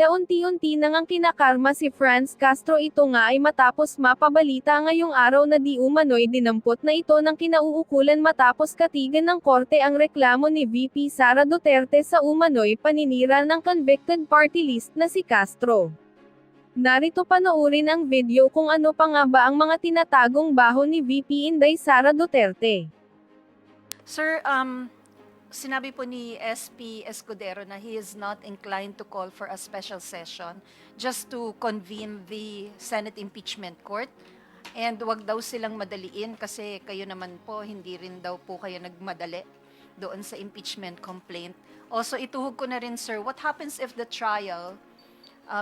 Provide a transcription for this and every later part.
Tila unti-unti nang ang kinakarma si Franz Castro, ito nga ay matapos mapabalita ngayong araw na di umano'y dinampot na ito ng kinauukulan matapos katigan ng korte ang reklamo ni VP Sara Duterte sa umano'y paninira ng convicted party list na si Castro. Narito panoorin ang video kung ano pa nga ba ang mga tinatagong baho ni VP Inday Sara Duterte. Sir, sinabi po ni SP Escudero na he is not inclined to call for a special session just to convene the Senate Impeachment Court. And wag daw silang madaliin kasi kayo naman po, hindi rin daw po kayo nagmadali doon sa impeachment complaint. Also, ituhog ko na rin, sir, what happens if the trial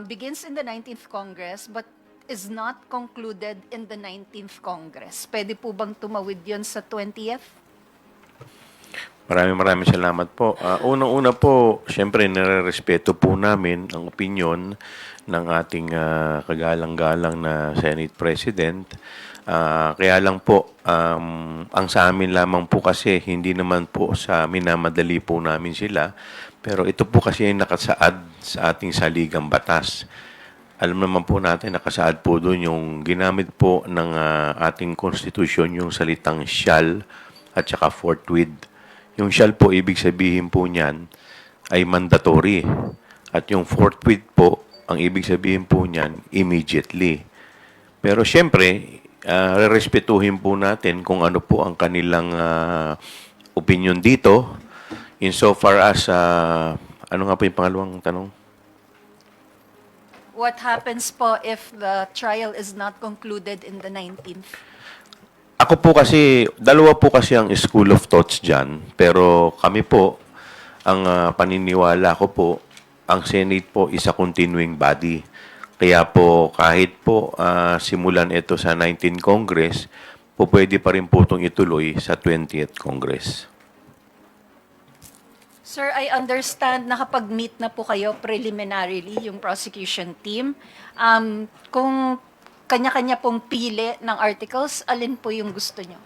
begins in the 19th Congress but is not concluded in the 19th Congress? Pwede po bang tumawid yon sa 20th? Maraming salamat po. Unang-una po, siyempre nare-respeto po namin ang opinyon ng ating kagalang-galang na Senate President. Kaya lang po, ang sa amin lamang po kasi, hindi naman po sa minamadali po namin sila. Pero ito po kasi ay nakasaad sa ating saligang batas. Alam naman po natin, nakasaad po doon yung ginamit po ng ating konstitusyon, yung salitang shall at saka forthwith. Yung shall po, ibig sabihin po niyan ay mandatory. At yung forthwith po, ang ibig sabihin po niyan, immediately. Pero siyempre, respetuhin po natin kung ano po ang kanilang opinion dito. Insofar as, ano nga po yung pangalawang tanong? What happens po if the trial is not concluded in the 19th? Ako po kasi, dalawa po kasi ang school of thoughts dyan. Pero kami po, ang paniniwala ko po, ang Senate po is a continuing body. Kaya po, kahit po simulan ito sa 19th Congress, po pwede pa rin po itong ituloy sa 20th Congress. Sir, I understand nakapag-meet na po kayo preliminarily, yung prosecution team. Kung kanya-kanya pong pili ng articles, alin po yung gusto nyo?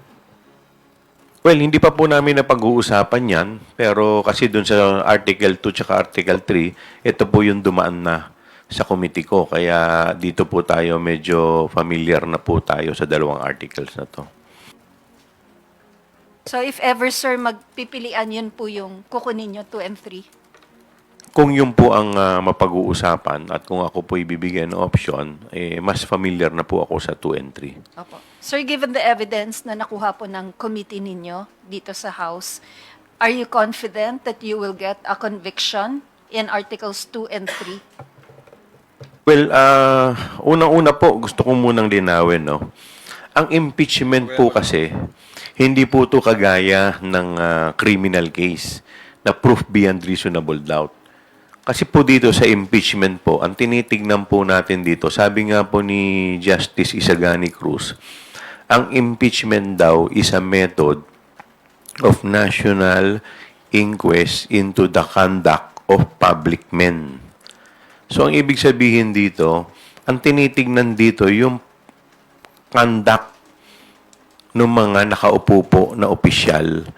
Well, hindi pa po namin napag-uusapan yan. Pero kasi dun sa Article 2 tsaka Article 3, ito po yung dumaan na sa committee ko. Kaya dito po tayo medyo familiar na po tayo sa dalawang articles na to. So if ever, sir, magpipilian yun po yung kukunin nyo 2 and 3? Kung yun po ang mapag-uusapan at kung ako po ibibigyan ng option, mas familiar na po ako sa 2 and 3. Opo. Sir, given the evidence na nakuha po ng committee ninyo dito sa House, are you confident that you will get a conviction in Articles 2 and 3? Well, unang-una po, gusto ko munang linawin, no? Ang impeachment po kasi, hindi po ito kagaya ng criminal case na proof beyond reasonable doubt. Kasi po dito sa impeachment po, ang tinitignan po natin dito, sabi nga po ni Justice Isagani Cruz, ang impeachment daw is a method of national inquest into the conduct of public men. So, ang ibig sabihin dito, ang tinitignan dito yung conduct ng mga nakaupo po na opisyal,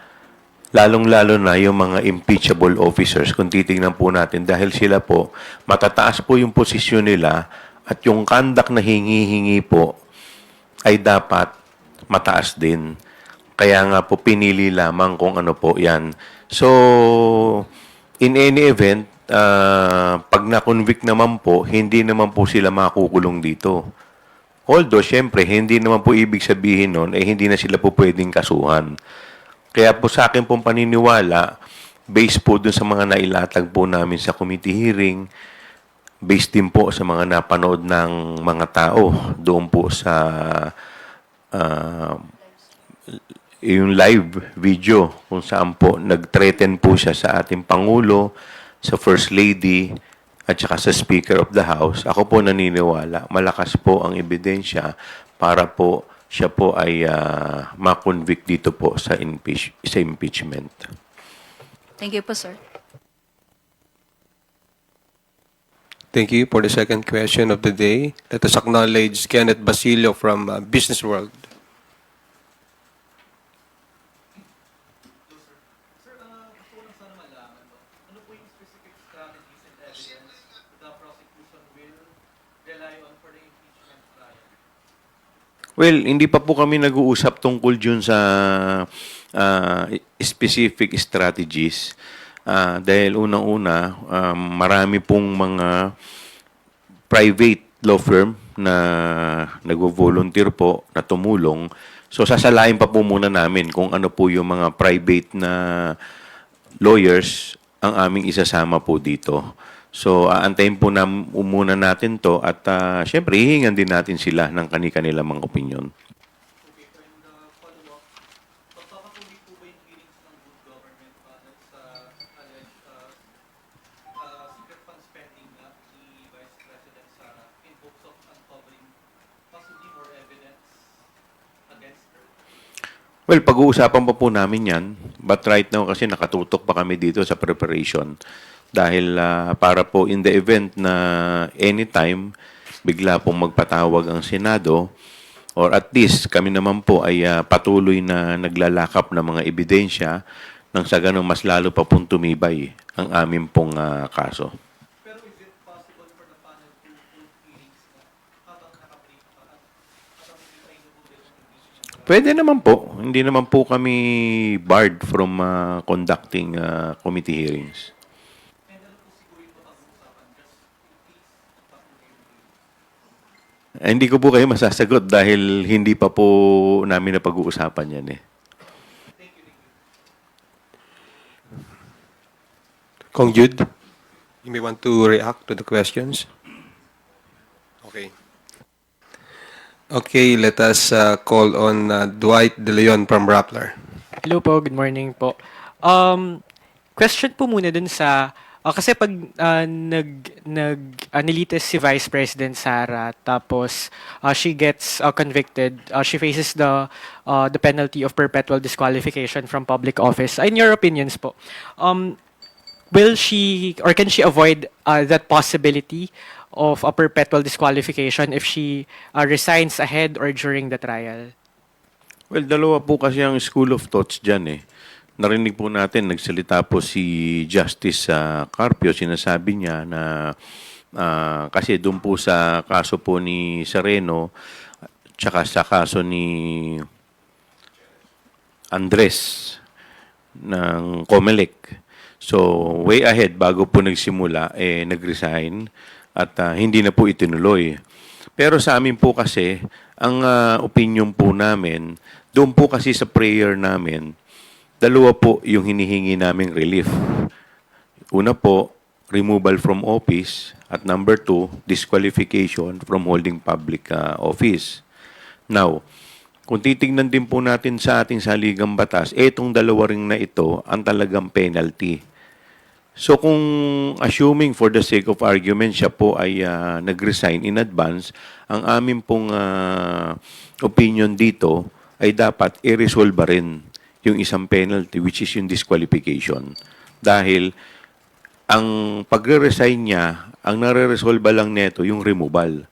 lalong-lalo na yung mga impeachable officers, kung titignan po natin, dahil sila po, matataas po yung posisyon nila at yung conduct na hingi-hingi po ay dapat mataas din. Kaya nga po, pinili lamang kung ano po yan. So, in any event, pag na-convict naman po, hindi naman po sila makukulong dito. Although, syempre, hindi naman po ibig sabihin nun, hindi na sila po pwedeng kasuhan. Kaya po sa akin pong paniniwala, based po dun sa mga nailatag po namin sa committee hearing, based din po sa mga napanood ng mga tao doon po sa yung live video kung saan po nag-threaten po siya sa ating Pangulo, sa First Lady, at saka sa Speaker of the House. Ako po naniniwala, malakas po ang ebidensya para po siya po ay ma-convict dito po sa impeachment. Thank you po, sir. Thank you for the second question of the day. Let us acknowledge Kenneth Basilio from Business World. Well, hindi pa po kami nag-uusap tungkol dun sa specific strategies. Dahil unang-una, marami pong mga private law firm na nagvo-volunteer po na tumulong. So sasalain pa po muna namin kung ano po yung mga private na lawyers ang aming isasama po dito. So aantayin po muna natin to at syempre hihingan din natin sila ng kani-kanilang mga opinion. Well, pag-uusapan pa po namin yan. But right now kasi nakatutok pa kami dito sa preparation. Dahil para po in the event na anytime bigla pong magpatawag ang Senado or at least kami naman po ay patuloy na naglalakap ng mga ebidensya nang sa ganun mas lalo pa pong tumibay ang amin pong kaso. Pwede naman po. Hindi naman po kami barred from conducting committee hearings. Hindi ko po kayo masasagot dahil hindi pa po namin napag-uusapan yan eh. Kong Jude, you may want to react to the questions. Okay. Okay, let us call on Dwight De Leon from Rappler. Hello po, good morning po. Question po muna dun sa kasi pag nilitis si Vice President Sara tapos she gets convicted, she faces the penalty of perpetual disqualification from public office. In your opinions po, will she or can she avoid that possibility of a perpetual disqualification if she resigns ahead or during the trial? Well, dalawa po kasi ang school of thoughts dyan eh. Narinig po natin, nagsalita po si Justice Carpio, sinasabi niya na kasi doon po sa kaso po ni Sereno, tsaka sa kaso ni Andres ng Comelec. So, way ahead, bago po nagsimula, nag-resign at hindi na po itinuloy. Pero sa amin po kasi, ang opinion po namin, doon po kasi sa prayer namin, dalawa po yung hinihingi naming relief. Una po, removal from office. At number 2, disqualification from holding public office. Now, kung titingnan din po natin sa ating saligang batas, itong dalawa ring na ito ang talagang penalty. So kung assuming for the sake of argument siya po ay nag-resign in advance, ang amin pong opinion dito ay dapat i-resolve rin yung isang penalty which is yung disqualification. Dahil ang pagre-resign niya, ang nare-resolve lang neto yung removal.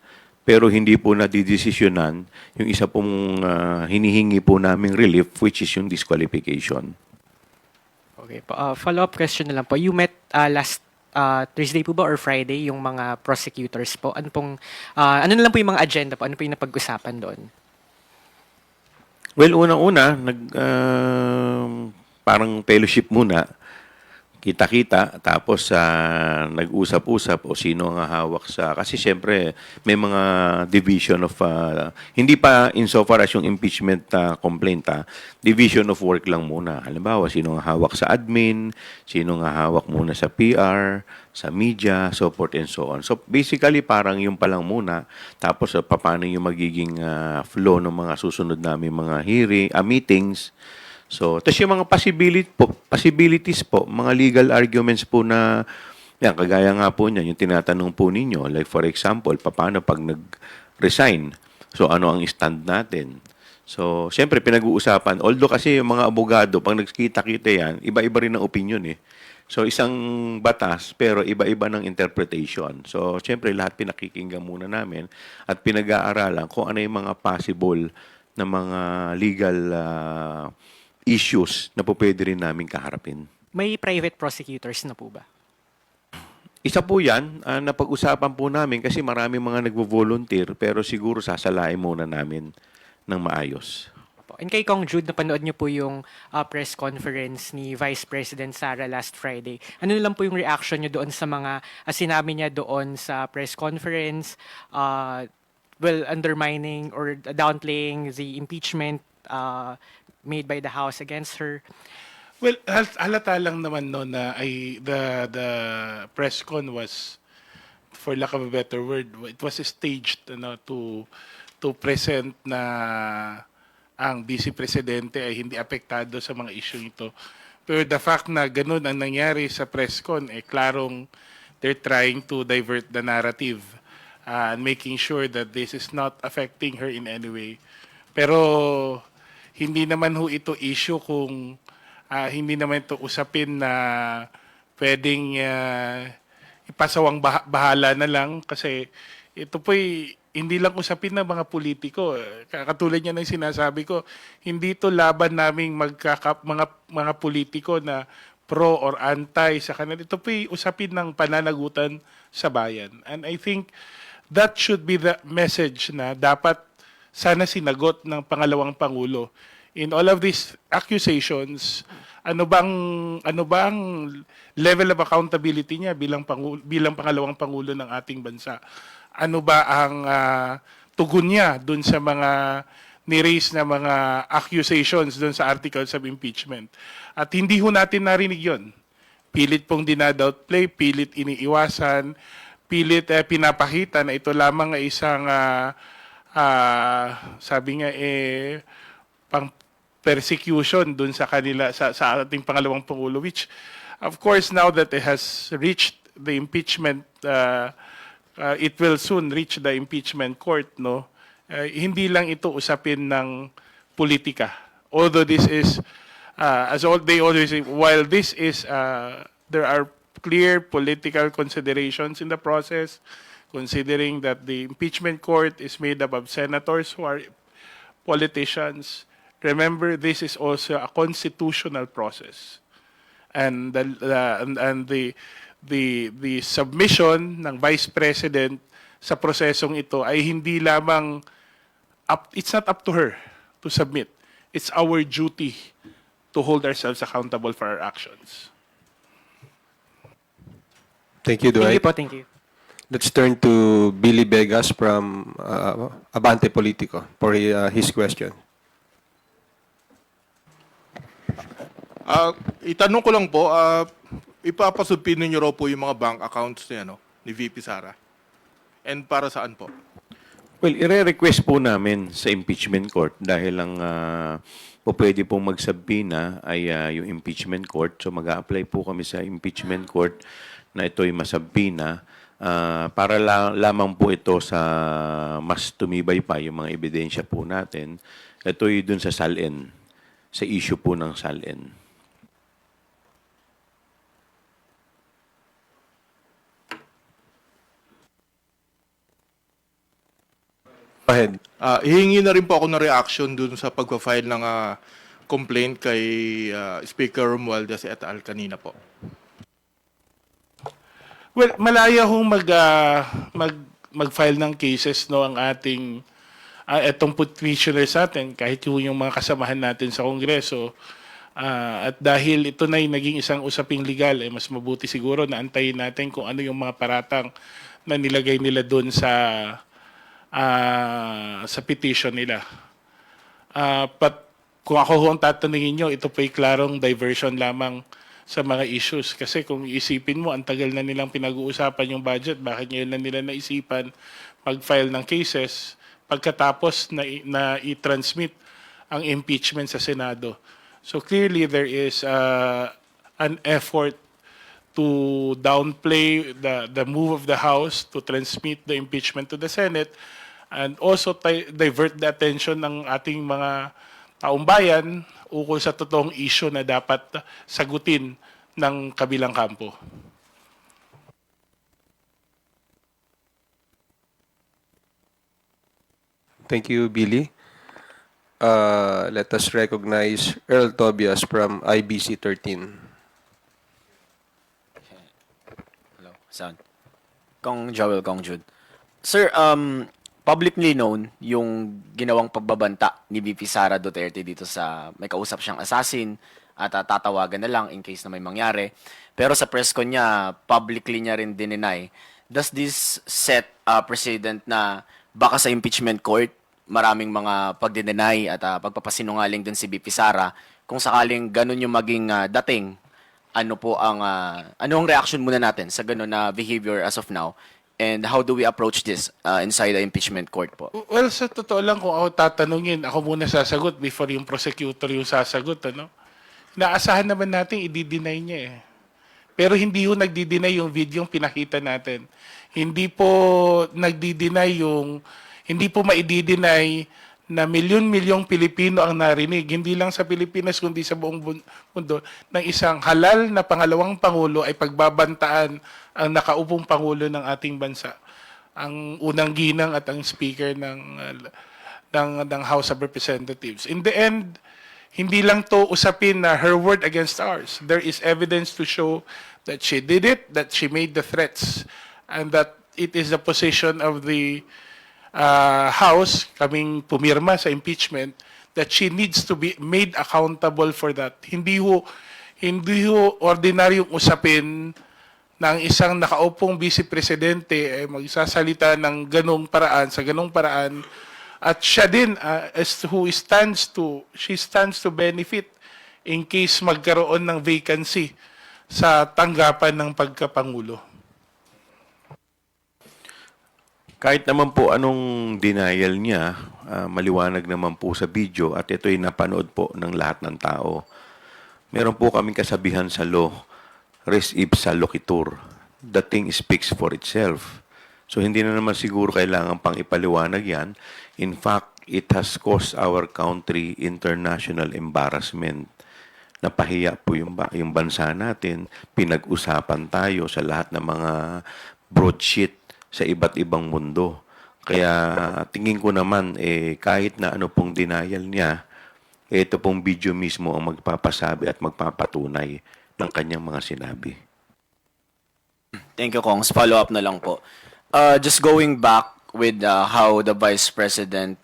Pero hindi po nadidesisyonan yung isa pong hinihingi po naming relief which is yung disqualification. Okay po. Follow-up question na lang po. You met last Thursday po ba or Friday yung mga prosecutors po? Ano na lang po yung mga agenda po? Ano po yung napag-usapan doon? Well, unang-una, parang fellowship muna. Kita-kita, tapos nag-usap-usap o sino ang hawak sa... Kasi siyempre, may mga division of... hindi pa insofar as yung impeachment complaint, division of work lang muna. Halimbawa, sino ang hawak sa admin, sino ang hawak muna sa PR, sa media, so forth and so on. So basically, parang yung pa lang muna. Tapos, paano yung magiging flow ng mga susunod namin mga meetings. So, tapos yung mga possibilities po, mga legal arguments po na, yan, kagaya nga po niyan, yung tinatanong po ninyo, like for example, paano pag nag-resign? So, ano ang stand natin? So, siyempre, pinag-uusapan. Although kasi yung mga abogado, pag nagkita-kita yan, iba-iba rin ang opinion eh. So, isang batas, pero iba-iba ng interpretation. So, siyempre, lahat pinakikinggan muna namin at pinag-aaralan kung ano yung mga possible na mga legal issues na po pwede rin namin kaharapin. May private prosecutors na po ba? Isa po yan, napag-usapan po namin kasi marami mga nagvo-volunteer pero siguro sasalain muna namin ng maayos. And kay Kong Jude, napanood niyo po yung press conference ni Vice President Sara last Friday. Ano lang po yung reaction niyo doon sa mga sinabi niya doon sa press conference, undermining or downplaying the impeachment made by the House against her? Well, halata lang naman no na the press con was, for lack of a better word, it was staged to present na ang Vice Presidente ay hindi apektado sa mga issue ito. Pero the fact na ganun ang nangyari sa press con, klarong they're trying to divert the narrative and making sure that this is not affecting her in any way. Pero hindi naman ho ito issue kung hindi naman ito usapin na pwedeng ipasawang bahala na lang kasi ito po'y hindi lang usapin ng mga politiko. Katulad niya ng sinasabi ko, hindi ito laban naming mga politiko na pro or anti sa kanila. Ito po'y usapin ng pananagutan sa bayan. And I think that should be the message na dapat sana sinagot ng pangalawang Pangulo. In all of these accusations, ano bang level of accountability niya bilang pangalawang Pangulo ng ating bansa? Ano ba ang tugon niya dun sa mga ni-raise na mga accusations dun sa articles of impeachment? At hindi ho natin narinig yon. Pilit pong dinadoutplay, pilit iniiwasan, pilit pinapakita na ito lamang ay isang sabi nga pang persecution dun sa kanila sa ating pangalawang Pangulo, which of course now that it has reached the impeachment it will soon reach the impeachment court, no? Hindi lang ito usapin ng politika. Although this is, they always say, while this is, there are clear political considerations in the process, considering that the impeachment court is made up of senators who are politicians. Remember, this is also a constitutional process. And the submission ng Vice President sa prosesong ito ay hindi lamang it's not up to her to submit. It's our duty to hold ourselves accountable for our actions. Thank you, Thank Dwight. you po, thank you. Let's turn to Billy Vegas from Abante Politico for his question. Itanong ko lang po, ipapasubpinin niyo raw po yung mga bank accounts ni VP Sara. And para saan po? Well, ire-request po namin sa impeachment court dahil lang po pwede pong magsabina ay yung impeachment court. So mag-a-apply po kami sa impeachment court na ito'y masabina para lamang po ito sa mas tumibay pa yung mga ebidensya po natin. Ito'y dun sa SALN, sa issue po ng SALN. Go ahead. Hihingi na rin po ako ng reaction dun sa pagpa-file ng complaint kay Speaker Romualdez et al. Kanina po. Well, malaya hong mag-file ng cases no ang ating etong petitioners natin kahit yung mga kasamahan natin sa Kongreso. At dahil ito na naging isang usaping legal, mas mabuti siguro na antayin natin kung ano yung mga paratang na nilagay nila doon sa petition nila. But kung ako ho ang tatanungin nyo, ito po'y klarong diversion lamang sa mga issues. Kasi kung iisipin mo, ang tagal na nilang pinag-uusapan yung budget, bakit ngayon na nila naisipan mag-file ng cases pagkatapos na i-transmit ang impeachment sa Senado. So clearly there is an effort to downplay the move of the House to transmit the impeachment to the Senate and also divert the attention ng ating mga taumbayan ukol sa totoong issue na dapat sagutin ng kabilang kampo. Thank you, Billy. Let us recognize Earl Tobias from IBC 13. Hello, sound. Kong Joel, Kong Jude. Sir, publicly known yung ginawang pagbabanta ni VP Sara Duterte dito sa may kausap siyang assassin at tatawagan na lang in case na may mangyari. Pero sa press con niya, publicly niya rin dininay. Does this set a precedent na baka sa impeachment court, maraming mga pagdinay at pagpapasinungaling dun si VP Sara, kung sakaling ganun yung maging dating, ano po ang anong reaction muna natin sa ganun na behavior as of now? And how do we approach this inside the impeachment court po? Well, sa totoo lang, kung ako tatanungin, ako muna sasagot before yung prosecutor yung sasagot, ano? Naasahan naman natin i-deny niya eh. Pero hindi ho nagdi-deny yung video yung pinakita natin. Hindi po nagdi-deny yung, hindi po maidi-deny na milyon-milyong Pilipino ang narinig, hindi lang sa Pilipinas kundi sa buong mundo, ng isang halal na pangalawang Pangulo ay pagbabantaan ang nakaupong Pangulo ng ating bansa. Ang unang ginang at ang Speaker ng House of Representatives. In the end, hindi lang to usapin na her word against ours. There is evidence to show that she did it, that she made the threats, and that it is the position of the House, kaming pumirma sa impeachment, that she needs to be made accountable for that. Hindi ho ordinaryong usapin ng isang nakaupong vice presidente ay magsasalita ng ganong paraan, sa ganong paraan, at siya din she stands to benefit in case magkaroon ng vacancy sa tanggapan ng pagkapangulo. Kahit naman po anong denial niya, maliwanag naman po sa video at ito'y napanood po ng lahat ng tao. Meron po kaming kasabihan sa law, res ipsa loquitur. The thing speaks for itself. So hindi na naman siguro kailangan pang ipaliwanag yan. In fact, it has caused our country international embarrassment. Napahiya po yung bansa natin. Pinag-usapan tayo sa lahat ng mga broadsheet sa iba't ibang mundo. Kaya tingin ko naman, kahit na ano pong denial niya, ito pong video mismo ang magpapasabi at magpapatunay ng kanyang mga sinabi. Thank you, Kongs. Follow up na lang po. Just going back with how the Vice President,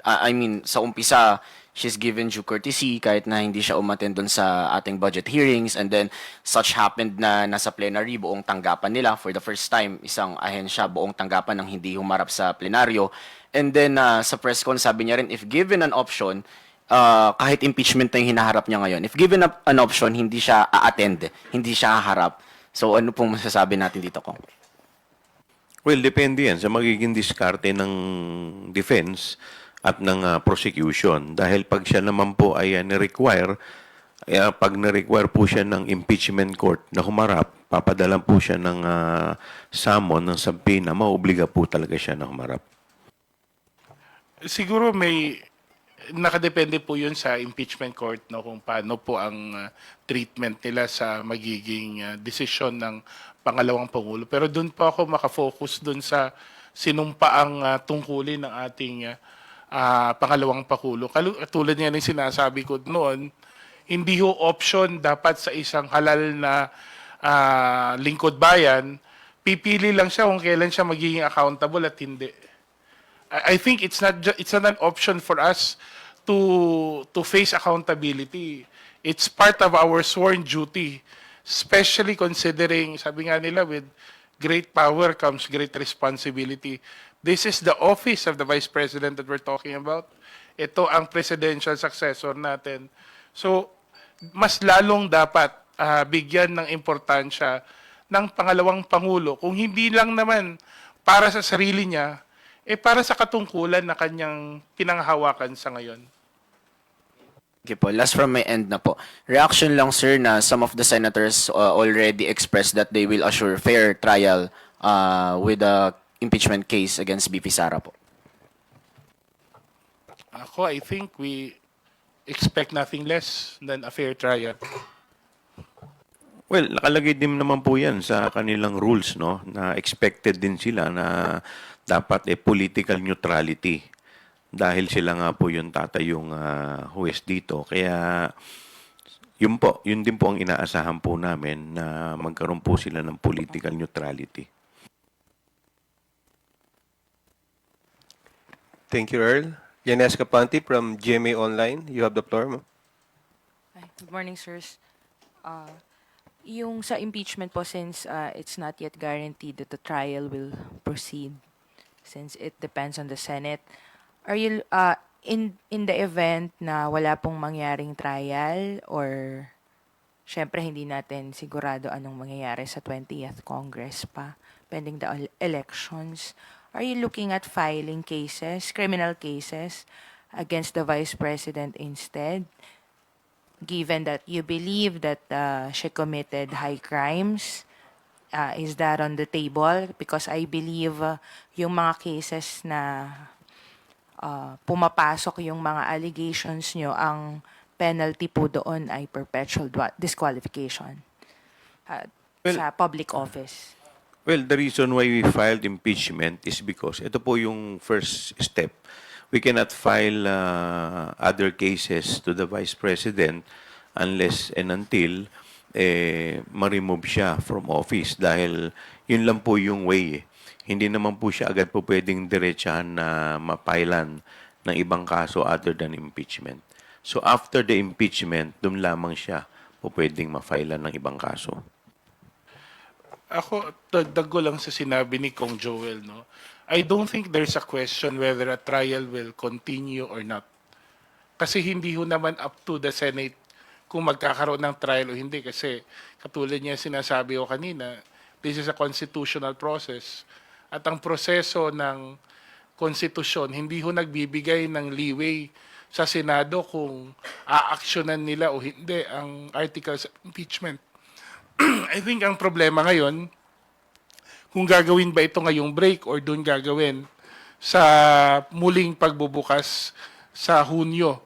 sa umpisa, she's given due courtesy kahit na hindi siya umattend dun sa ating budget hearings, and then such happened na nasa plenary buong tanggapan nila for the first time, isang ahensya buong tanggapan ng hindi humarap sa plenaryo. And then sa press con, sabi niya rin, if given an option, kahit impeachment na yung hinaharap niya ngayon, if given an option, hindi siya a-attend, hindi siya haharap. So ano pong masasabi natin dito, Kong? Well, depende yan sa magiging diskarte ng defense at ng prosecution. Dahil pag siya naman po ay ni-require, pag na-require po siya ng impeachment court na humarap, papadalan po siya ng summon, ng subpoena, maobliga po talaga siya na humarap. Siguro nakadepende po yun sa impeachment court, no, kung paano po ang treatment nila sa magiging desisyon ng pangalawang Pangulo. Pero doon po ako makafocus doon sa sinumpaang tungkulin ng ating pangalawang Pangulo. Tulad niya ng sinasabi ko noon, hindi ho option dapat sa isang halal na lingkod bayan, pipili lang siya kung kailan siya magiging accountable at hindi. I think it's not an option for us to face accountability. It's part of our sworn duty, especially considering, sabi nga nila, with great power comes great responsibility. This is the office of the Vice President that we're talking about. Ito ang presidential successor natin. So, mas lalong dapat bigyan ng importansya ng pangalawang Pangulo. Kung hindi lang naman para sa sarili niya, para sa katungkulan na kanyang pinanghawakan sa ngayon. Okay po, last from my end na po. Reaction lang, sir, na some of the senators already expressed that they will assure fair trial with the impeachment case against BP Sara po. I think we expect nothing less than a fair trial. Well, nakalagay din naman po yan sa kanilang rules, no? Na expected din sila na dapat political neutrality. Dahil sila nga po yung tatayong huwes dito. Kaya yun din po ang inaasahan po namin na magkaroon po sila ng political neutrality. Thank you, Earl. Yanes Capanti from GMA Online. You have the floor, ma'am. Hi, good morning, sirs. Yung sa impeachment po, since it's not yet guaranteed that the trial will proceed, since it depends on the Senate, are you in the event na wala pong mangyaring trial, or syempre hindi natin sigurado anong mangyayari sa 20th Congress pa, pending the elections, are you looking at filing cases, criminal cases, against the Vice President instead? Given that you believe that she committed high crimes, is that on the table? Because I believe yung mga cases na pumapasok yung mga allegations nyo, ang penalty po doon ay perpetual disqualification sa public office. Well, the reason why we filed impeachment is because ito po yung first step. We cannot file other cases to the Vice President unless and until ma-remove siya from office dahil yun lang po yung way. Hindi naman po siya agad po pwedeng diretsahan na mapailan ng ibang kaso other than impeachment. So after the impeachment, dun lamang siya po pwedeng mapailan ng ibang kaso. Ako, dagdag ko lang sa sinabi ni Kong Joel, no? I don't think there's a question whether a trial will continue or not. Kasi hindi ho naman up to the Senate kung magkakaroon ng trial o hindi. Kasi katulad niya sinasabi ko kanina, this is a constitutional process. At ang proseso ng konstitusyon, hindi ho nagbibigay ng leeway sa Senado kung aaksyonan nila o hindi ang articles of impeachment. I think ang problema ngayon, kung gagawin ba ito ngayong break or doon gagawin sa muling pagbubukas sa Hunyo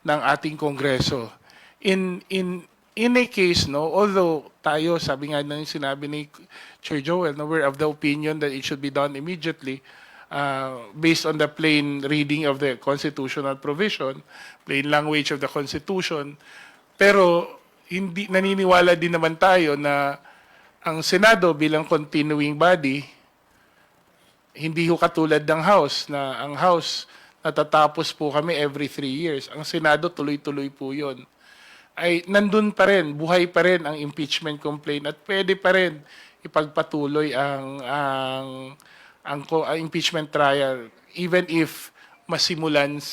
ng ating Kongreso. In a case, no, although tayo, sabi nga ng sinabi ni Chair Joel, no, we're of the opinion that it should be done immediately based on the plain reading of the constitutional provision, plain language of the Constitution. Pero hindi naniniwala din naman tayo na ang Senado bilang continuing body, hindi ho katulad ng House, na ang House natatapos po kami every 3 years. Ang Senado tuloy-tuloy po yun. Ay nandun pa rin, buhay pa rin ang impeachment complaint at pwede pa rin ipagpatuloy ang impeachment trial even if masimulan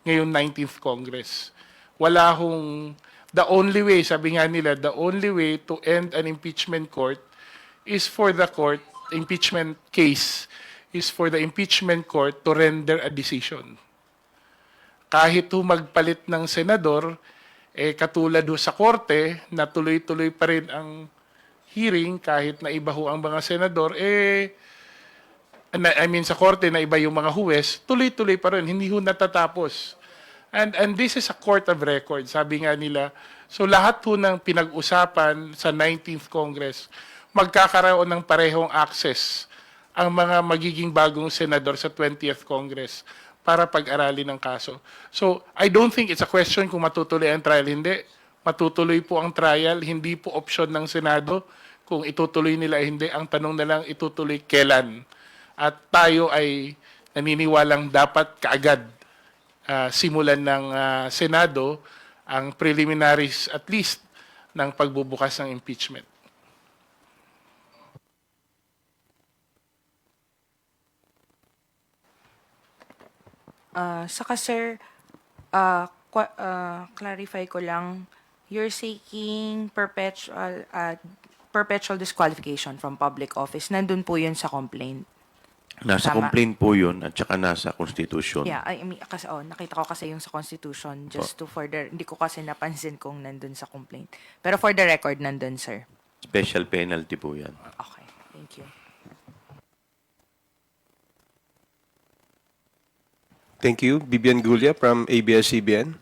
ngayong 19th Congress. Wala hong the only way, sabi nga nila, the only way to end an impeachment court is for the court, impeachment case, is for the impeachment court to render a decision. Kahit magpalit ng senador, katulad sa korte, na tuloy-tuloy pa rin ang hearing, kahit na iba ho ang mga senador, sa korte na iba yung mga huwes, tuloy-tuloy pa rin, hindi ho natatapos. And this is a court of record, sabi nga nila. So lahat po ng pinag-usapan sa 19th Congress, magkakaroon ng parehong access ang mga magiging bagong senador sa 20th Congress para pag-aralin ng kaso. So I don't think it's a question kung matutuloy ang trial. Hindi. Matutuloy po ang trial. Hindi po option ng Senado kung itutuloy nila hindi. Ang tanong na lang itutuloy kailan. At tayo ay naniniwalang dapat kaagad simulan ng Senado ang preliminaries at least ng pagbubukas ng impeachment. Saka sir, clarify ko lang, you're seeking perpetual disqualification from public office. Nandun po yun sa complaint. Nasa Tama. complaint po yun at saka nasa Constitution. Yeah, I mean, kasi, nakita ko kasi yung sa Constitution, just to further, hindi ko kasi napansin kung nandun sa complaint. Pero for the record, nandun, sir. Special penalty po yan. Okay, thank you. Thank you. Bibian Gulia from ABS-CBN.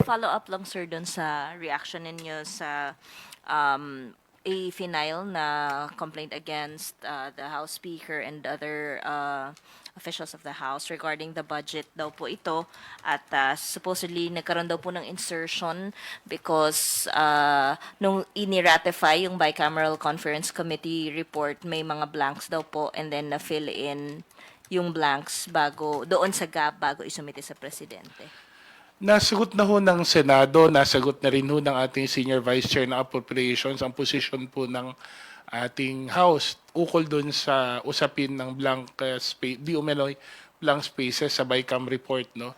Follow up lang sir dun sa reaction ninyo sa a final na complaint against the House Speaker and other officials of the House regarding the budget daw po ito. At supposedly nagkaroon daw po ng insertion because nung ini-ratify yung Bicameral Conference Committee report, may mga blanks daw po and then na-fill in yung blanks doon sa gap bago isumite sa Presidente. Nasagot na ho ng Senado, nasagot na rin ho ng ating Senior Vice Chair ng Appropriations ang position po ng ating House ukol doon sa usapin ng blank space, blank spaces sa BICAM report. No?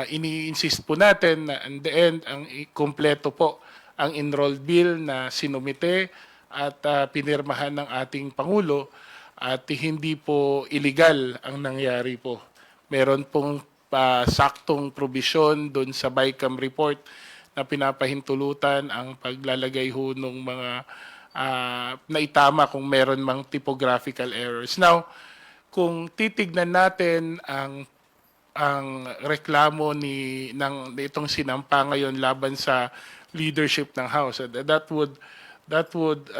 Ini-insist po natin na in the end, ang kompleto po ang enrolled bill na sinumite at pinirmahan ng ating Pangulo at hindi po illegal ang nangyari po. Meron pong saktong probisyon doon sa BICAM report na pinapahintulutan ang paglalagay ho ng mga naitama kung meron mang typographical errors. Now, kung titignan natin ang reklamo ng itong sinampa ngayon laban sa leadership ng House,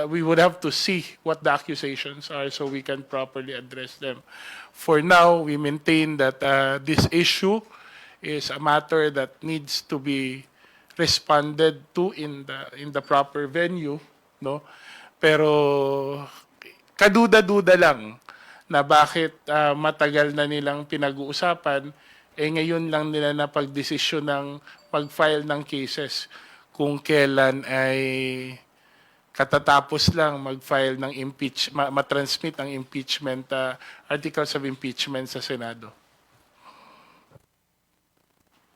we would have to see what the accusations are so we can properly address them. For now, we maintain that this issue is a matter that needs to be responded to in the proper venue, no? Pero kaduda-duda lang na bakit matagal na nilang pinag-uusapan, ngayon lang nila napagdesisyon ng pag-file ng cases kung kailan ay katatapos lang mag-file ng matransmit ng impeachment, articles of impeachment sa Senado.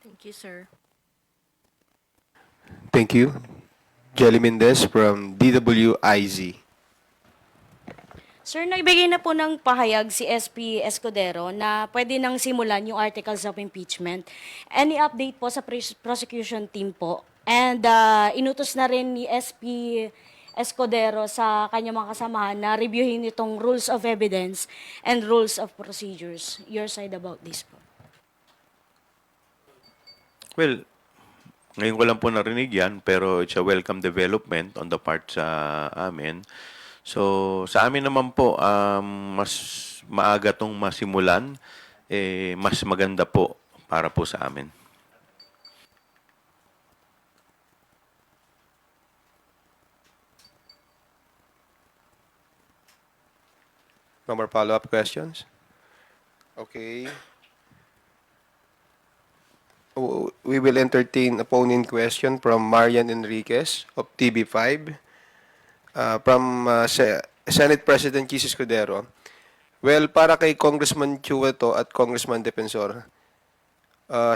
Thank you, sir. Thank you. Jelly Mendez from DWIZ. Sir, nagbigay na po ng pahayag si SP Escudero na pwede nang simulan yung articles of impeachment. Any update po sa prosecution team po? And inutos na rin ni SP Escudero sa kanyang mga kasamahan na reviewin itong rules of evidence and rules of procedures. Your side about this po? Well, ngayon ko lang po narinig yan, pero it's a welcome development on the part sa amin. So, sa amin naman po, mas maaga tong masimulan, mas maganda po para po sa amin. No more follow-up questions? Okay. We will entertain a phone-in question from Marian Enriquez of TV5. From Senate President Chis Escudero. Well, para kay Congressman Chua to at Congressman Defensor,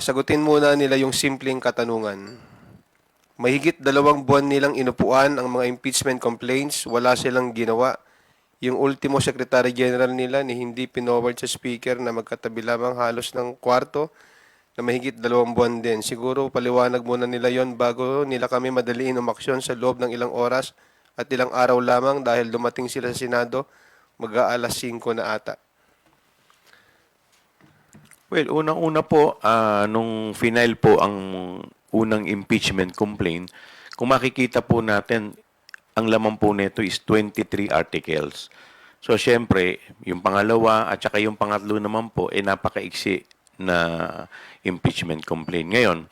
sagutin muna nila yung simpleng katanungan. Mahigit 2 buwan nilang inupuan ang mga impeachment complaints, wala silang ginawa. Yung ultimo Secretary General nila ni hindi pinoward sa Speaker na magkatabi lamang halos ng kwarto na mahigit 2 buwan din. Siguro paliwanag muna nila yon bago nila kami madaliin umaksyon sa loob ng ilang oras at ilang araw lamang dahil dumating sila sa Senado mag-aalas 5 na ata. Well, unang-una po, nung final po ang unang impeachment complaint, kung makikita po natin, ang laman po nito is 23 articles. So, syempre, yung pangalawa at saka yung pangatlo naman po, napakaiksi na impeachment complaint. Ngayon,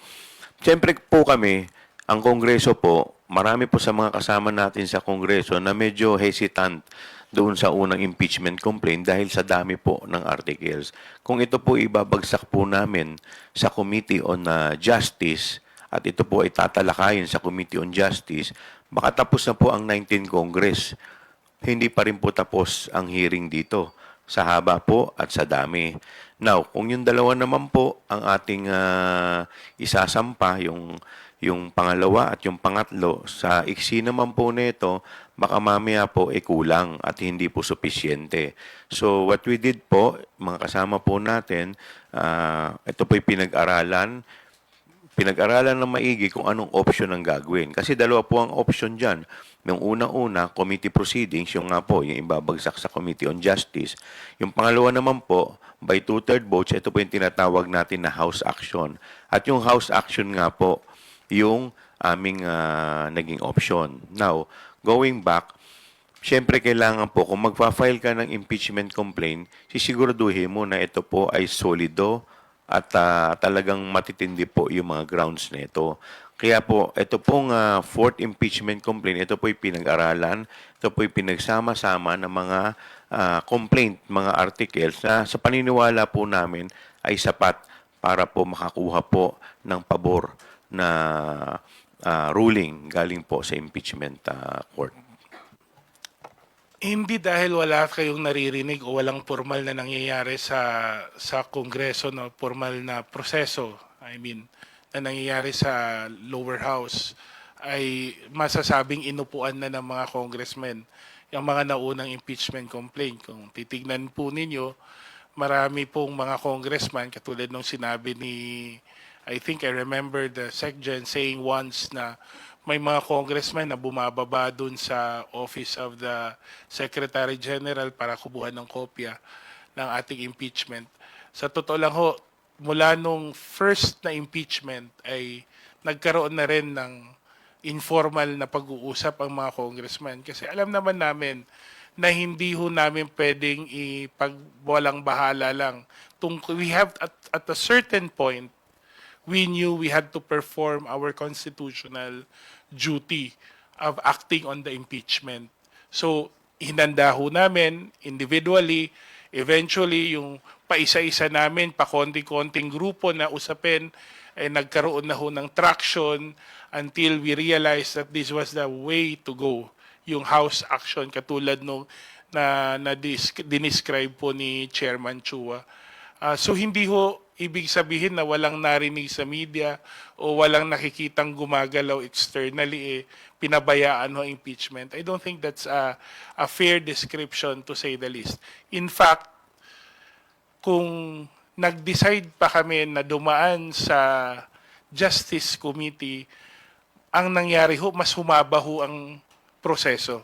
syempre po kami, ang Kongreso po, marami po sa mga kasama natin sa Kongreso na medyo hesitant doon sa unang impeachment complaint dahil sa dami po ng articles. Kung ito po ibabagsak po namin sa Committee on Justice at ito po ay tatalakayin sa Committee on Justice, baka tapos na po ang 19th Congress. Hindi pa rin po tapos ang hearing dito sa haba po at sa dami. Now, kung yung dalawa naman po ang ating isasampa, yung pangalawa at yung pangatlo, sa iksi naman po nito, baka mamaya po kulang at hindi po supisyente. So, what we did po, mga kasama po natin, ito po'y pinag-aralan ng maigi kung anong option ang gagawin. Kasi dalawa po ang option dyan. Yung una-una, committee proceedings, yung nga po, yung ibabagsak sa Committee on Justice. Yung pangalawa naman po, by 2/3 votes, ito po yung tinatawag natin na House Action. At yung House Action nga po, yung aming naging option. Now, going back, Siyempre, kailangan po, kung magpa-file ka ng impeachment complaint, sisiguraduhin mo na ito po ay solido at talagang matitindi po yung mga grounds na ito. Kaya po, ito pong fourth impeachment complaint, ito po'y pinag-aralan, ito po'y pinagsama-sama ng mga complaint, mga articles na sa paniniwala po namin ay sapat para po makakuha po ng pabor na ruling galing po sa impeachment court. Hindi dahil wala kayong naririnig o walang formal na nangyayari sa Kongreso, no, formal na proseso, I mean, na nangyayari sa lower house, ay masasabing inupuan na ng mga congressmen yung mga naunang impeachment complaint. Kung titignan po ninyo, marami pong mga congressman, katulad nung sinabi ni, I think I remember the SecGen saying once na may mga congressman na bumababa dun sa Office of the Secretary General para kubuhan ng kopya ng ating impeachment. Sa totoo lang ho, mula nung first na impeachment ay nagkaroon na rin ng informal na pag-uusap ang mga congressman. Kasi alam naman namin na hindi ho namin pwedeng ipagwalang bahala lang. We have at a certain point, we knew we had to perform our constitutional duty of acting on the impeachment. So, hinanda ho namin individually, eventually yung paisa-isa namin, pakonti-konting grupo na usapin, ay nagkaroon na ho ng traction until we realized that this was the way to go. Yung House action, katulad nung dinescribe po ni Chairman Chua. So hindi ho ibig sabihin na walang narinig sa media o walang nakikitang gumagalaw externally, pinabayaan ho impeachment. I don't think that's a fair description to say the least. In fact, kung nag-decide pa kami na dumaan sa Justice Committee, ang nangyari ho, mas humaba ho ang proseso.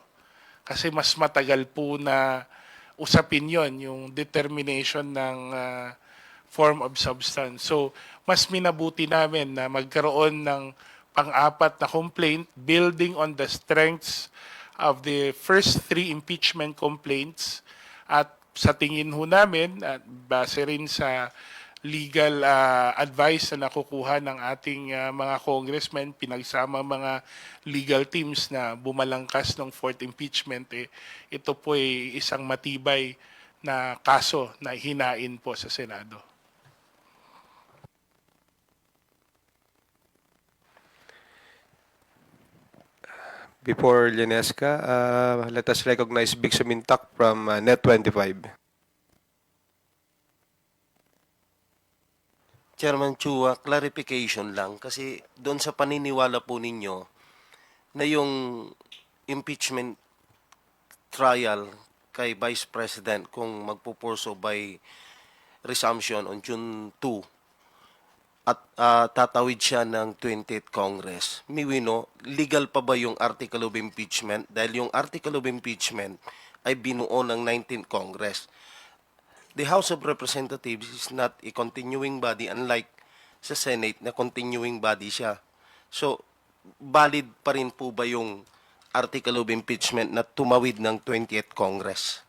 Kasi mas matagal po na usapin yon, yung determination ng form of substance. So, mas minabuti namin na magkaroon ng pang-apat na complaint building on the strengths of the first 3 impeachment complaints, at sa tingin ho namin, at base rin sa legal advice na nakukuha ng ating mga congressmen, pinagsama mga legal teams na bumalangkas ng fourth impeachment, ito po ay isang matibay na kaso na hinain po sa Senado. Before Lenesca, let us recognize Big Sumintak from Net25. Chairman Chua, clarification lang kasi doon sa paniniwala po ninyo na yung impeachment trial kay Vice President kung magpupurso by resumption on June 2 at tatawid siya ng 20th Congress. Miwino, legal pa ba yung article of impeachment? Dahil yung article of impeachment ay binuo ng 19th Congress. The House of Representatives is not a continuing body, unlike sa Senate na continuing body siya. So, valid pa rin po ba yung article of impeachment na tumawid ng 20th Congress?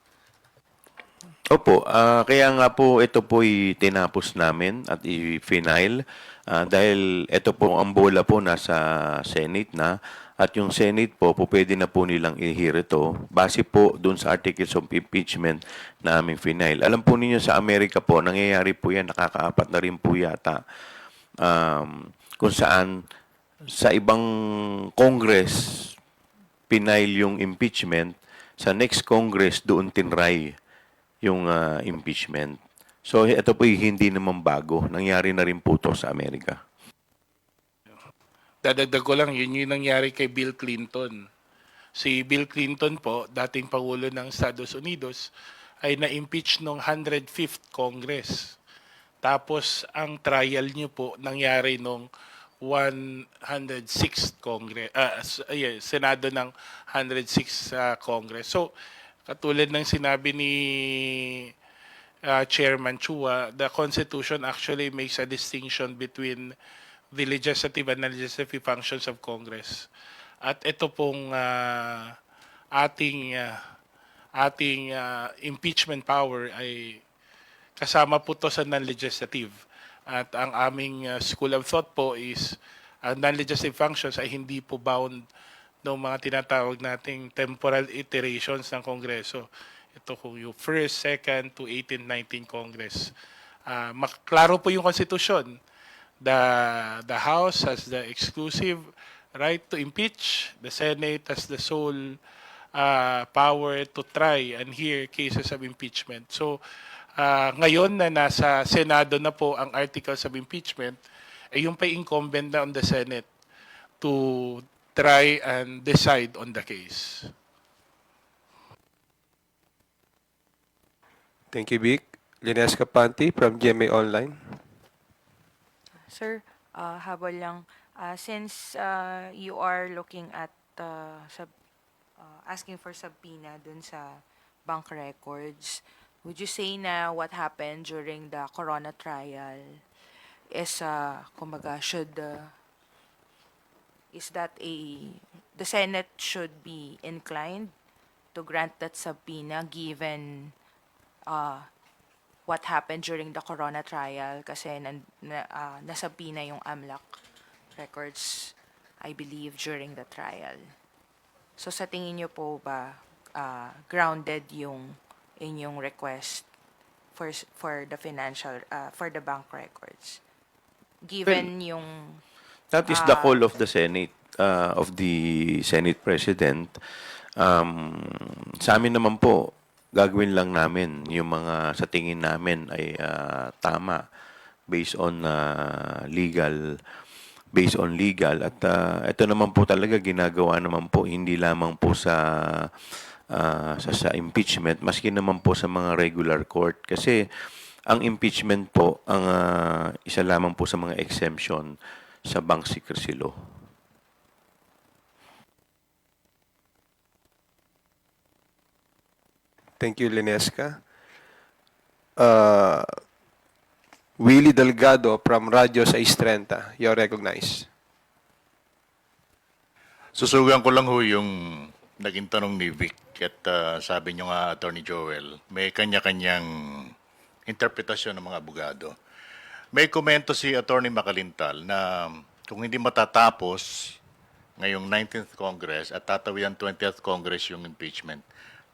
Opo, kaya nga po ito po'y tinapos namin at i-final dahil ito po ang bola po nasa Senate na, at yung Senate po pwede na po nilang i-hear ito base po doon sa articles of impeachment na aming final. Alam po ninyo sa Amerika po, nangyayari po yan, nakakaapat na rin po yata, kung saan sa ibang Congress pinail yung impeachment, sa next Congress doon tinray yung impeachment. So ito po hindi naman bago. Nangyari na rin po ito sa Amerika. Dadagdag ko lang, yun yung nangyari kay Bill Clinton. Si Bill Clinton po, dating Pangulo ng Estados Unidos, ay na-impeach noong 105th Congress. Tapos ang trial niyo po nangyari noong 106th Congress, Senado ng 106th Congress. So, katulad ng sinabi ni Chairman Chua, the Constitution actually makes a distinction between the legislative and legislative functions of Congress. At ito pong ating impeachment power ay kasama po to sa non-legislative. At ang aming school of thought po is ang non-legislative functions ay hindi po bound ng mga tinatawag nating temporal iterations ng Kongreso. Ito kung yung first, second to 18, 19 Congress. Klaro po yung konstitusyon. The House has the exclusive right to impeach. The Senate has the sole power to try and hear cases of impeachment. So, ngayon na nasa Senado na po ang articles of impeachment, yung pa incumbent na on the Senate to try and decide on the case. Thank you, Vic. Lines Capanti from GMA Online. Sir, habol lang, since you are looking at asking for subpoena dun sa bank records, would you say na what happened during the Corona trial is, kumbaga, is that the Senate should be inclined to grant that subpoena given what happened during the Corona trial kasi nasubpoena yung AMLAC records, I believe, during the trial. So sa tingin niyo po ba grounded yung inyong request for the financial for the bank records given yung That is the call of the Senate, of the Senate President. Sa amin naman po, gagawin lang namin yung mga sa tingin namin ay tama based on legal at ito naman po talaga ginagawa naman po hindi lamang po sa impeachment maski naman po sa mga regular court kasi ang impeachment po ang isa lamang po sa mga exemption sa bank secrecy law. Thank you, Linesca. Willie Delgado from Radio 630. You're recognized. Susugan ko lang ho yung naging tanong ni Vic at sabi niyo nga, Attorney Joel, may kanya-kanyang interpretasyon ng mga abogado. May komento si Attorney Macalintal na kung hindi matatapos ngayong 19th Congress at tatawian 20th Congress yung impeachment,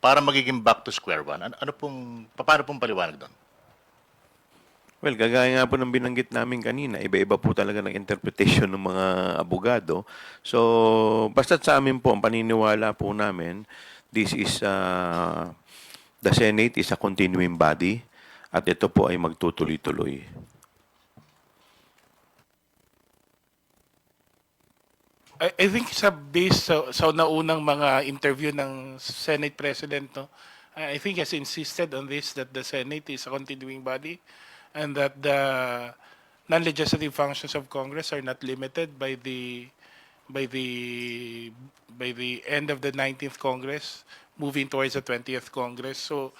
para magiging back to square one. Paano pong paliwanag doon? Well, kagaya nga po ng binanggit namin kanina, iba-iba po talaga ng interpretation ng mga abogado. So, basta't sa amin po, ang paniniwala po namin, this is, the Senate is a continuing body at ito po ay magtutuloy-tuloy. I think sa base sa naunang mga interview ng Senate President, no, I think has insisted on this, that the Senate is a continuing body and that the non-legislative functions of Congress are not limited by the end of the 19th Congress, moving towards the 20th Congress. So,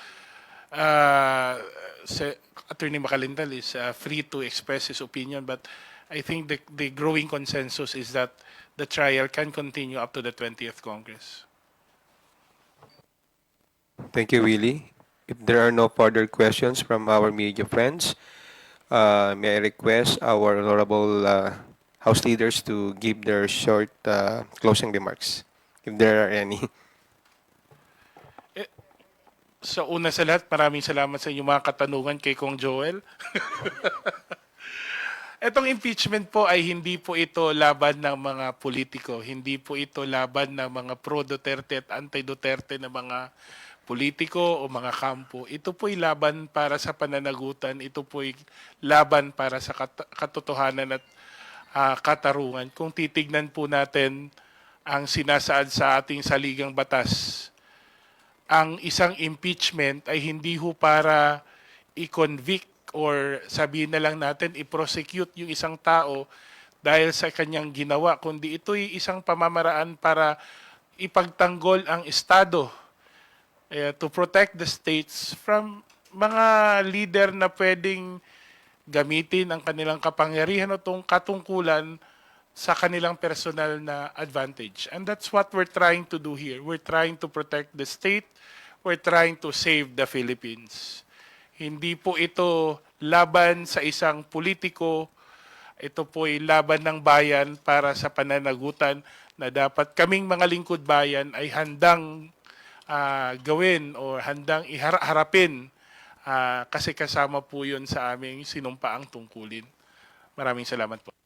Attorney Macalintal is free to express his opinion, but I think the growing consensus is that the trial can continue up to the 20th Congress. Thank you, Willie. If there are no further questions from our media friends, may I request our honorable House leaders to give their short closing remarks, if there are any. So una sa lahat, maraming salamat sa inyong mga katanungan kay Kong Joel. Etong impeachment po ay hindi po ito laban ng mga politiko. Hindi po ito laban ng mga pro-Duterte at anti-Duterte na mga politiko o mga kampo. Ito po'y laban para sa pananagutan. Ito po'y laban para sa katotohanan at katarungan. Kung titignan po natin ang sinasaad sa ating saligang batas, ang isang impeachment ay hindi ho para i-convict or sabihin na lang natin, i-prosecute yung isang tao dahil sa kanyang ginawa, kundi ito'y isang pamamaraan para ipagtanggol ang Estado to protect the states from mga leader na pwedeng gamitin ang kanilang kapangyarihan o katungkulan sa kanilang personal na advantage. And that's what we're trying to do here. We're trying to protect the state. We're trying to save the Philippines. Hindi po ito laban sa isang politiko. Ito po ay laban ng bayan para sa pananagutan na dapat kaming mga lingkod bayan ay handang gawin o handang harapin kasi kasama po yun sa aming sinumpaang tungkulin. Maraming salamat po.